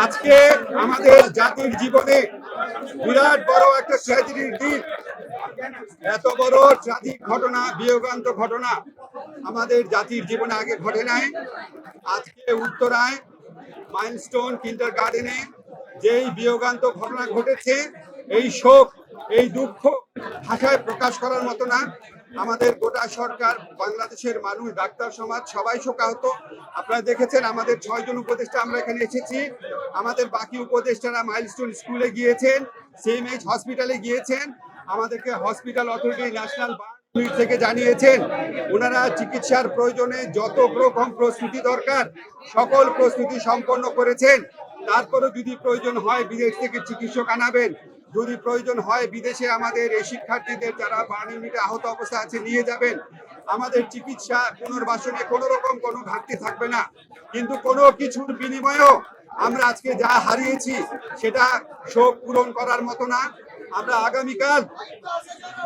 আজকে আমাদের জাতির জীবনে বিরাট বড় একটা ট্র্যাজেডির দিন। এত বড় ট্র্যাজিক ঘটনা, বিয়োগান্ত ঘটনা আমাদের জাতির জীবনে আগে ঘটে নাই। আজকে উত্তরায় মাইলস্টোন কিন্ডার গার্ডেনে যেই বিয়োগান্ত ঘটনা ঘটেছে, এই শোক, এই দুঃখ ভাষায় প্রকাশ করার মতো না। আমাদের গোটা সরকার, বাংলাদেশের মানুষ, ডাক্তার সমাজ সবাই শোকাহত। আপনারা দেখেছেন আমাদের 6 জন উপদেষ্টা আমরা এখানে এসেছি। আমাদের বাকি উপদেষ্টারা মাইলস্টোন স্কুলে গিয়েছেন, সিএমএইচ হসপিটালে গিয়েছেন। আমাদেরকে হসপিটাল অথরিটি ন্যাশনাল থেকে জানিয়েছেন ওনারা চিকিৎসার প্রয়োজনে যত রকম প্রস্তুতি দরকার সকল প্রস্তুতি সম্পন্ন করেছেন। তারপরে যদি প্রয়োজন হয় বিদেশ থেকে চিকিৎসক আনাবেন, যদি প্রয়োজন হয় বিদেশে আমাদের এই শিক্ষার্থীদের যারা বার্ন ইউনিটে আহত অবস্থা আছে নিয়ে যাবেন। আমাদের চিকিৎসা পুনর্বাসনে কোনো রকম কোনো ঘাটতি থাকবে না। কিন্তু কোনো কিছুর বিনিময়েও আমরা আজকে যা হারিয়েছি সেটা শোক পূরণ করার মতো না। আমরা আগামীকাল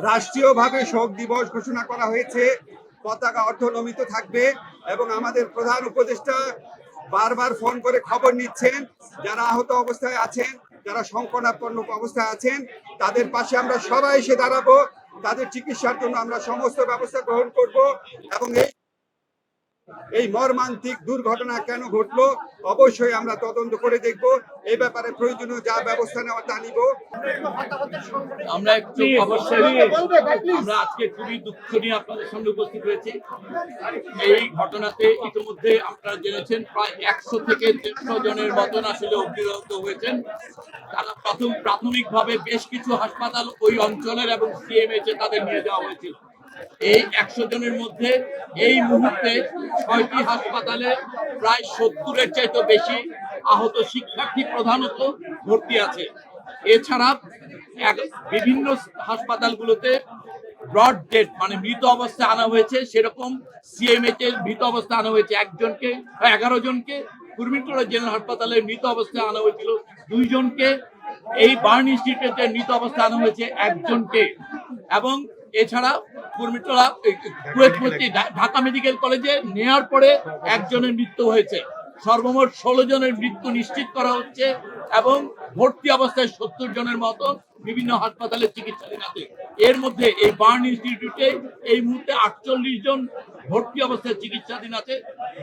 রাষ্ট্রীয়ভাবে শোক দিবস ঘোষণা করা হয়েছে, পতাকা অর্ধনমিত থাকবে এবং আমাদের প্রধান উপদেষ্টা বারবার ফোন করে খবর নিচ্ছেন যারা আহত অবস্থায় আছেন, যারা সংকটাপন্ন অবস্থায় আছেন, তাদের পাশে আমরা সবাই এসে দাঁড়াবো। তাদের চিকিৎসার জন্য আমরা সমস্ত ব্যবস্থা গ্রহণ করব এবং এই মর্মান্তিক দুর্ঘটনা কেন ঘটলো অবশ্যই আমরা তদন্ত করে দেখব। এই ব্যাপারে প্রয়োজনীয় যা ব্যবস্থা নেওয়া তা নিব। আমরা একটু অবশ্যই আমরা আজকে খুবই দুঃখ নিয়ে আপনাদের সামনে উপস্থিত হয়েছি। এই ঘটনাতে ইতিমধ্যে আপনারা জেনেছেন প্রায় 100 থেকে 150 জনের মতন আসলে অগ্নিদগ্ধ হয়েছেন। তারা প্রাথমিকভাবে বেশ কিছু হাসপাতাল ওই অঞ্চলের এবং সিএমএইচ এ তাদের নিয়ে যাওয়া হয়েছিল। এই 100 জনের মধ্যে এই মুহূর্তে 6টি হাসপাতালে প্রায় 70-এর চাইতে বেশি আহত শিক্ষার্থী প্রধানত ভর্তি আছে। এছাড়া বিভিন্ন হাসপাতালগুলোতে ব্রড ডেড মানে মৃত অবস্থায় আনা হয়েছে, সেরকম সিএমএইচ এর মৃত অবস্থায় আনা হয়েছে 11 জনকে। কুর্মিটোলা জেনারেল হাসপাতালে মৃত অবস্থায় আনা হয়েছিল 2 জনকে। এই বার্ন ইনস্টিটিউটে মৃত অবস্থায় আনা হয়েছে 1 জনকে এবং এছাড়া কুর্মিটোলা ঢাকা মেডিকেল কলেজে নেওয়ার পরে 1 জনের মৃত্যু হয়েছে। সর্বমোট 16 জনের মৃত্যু নিশ্চিত করা হচ্ছে এবং ভর্তি অবস্থায় 70 জনের মতো বিভিন্ন হাসপাতালে চিকিৎসাধীন আছে। এর মধ্যে এই বার্ন ইনস্টিটিউটে এই মুহূর্তে 48 জন ভর্তি অবস্থায় চিকিৎসাধীন আছে,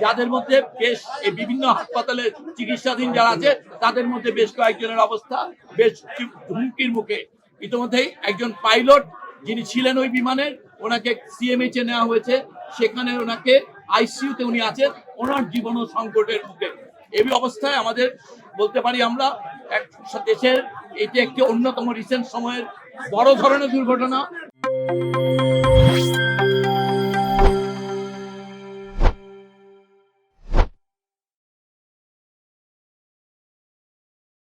যাদের মধ্যে বেশ এই বিভিন্ন হাসপাতালে চিকিৎসাধীন যারা আছে তাদের মধ্যে বেশ কয়েকজনের অবস্থা বেশ হুমকির মুখে। ইতিমধ্যেই একজন পাইলট যিনি ছিলেন ওই বিমানের, ওনাকে সিএমএইচ এ নেওয়া হয়েছে, সেখানে ওনাকে আইসিইউতে উনি আছেন, ওনার জীবনও সংকটের মুখে। এই অবস্থায় আমাদের বলতে পারি আমরা দেশের এটি একটি অন্যতম রিসেন্ট সময়ের বড় ধরনের দুর্ঘটনা।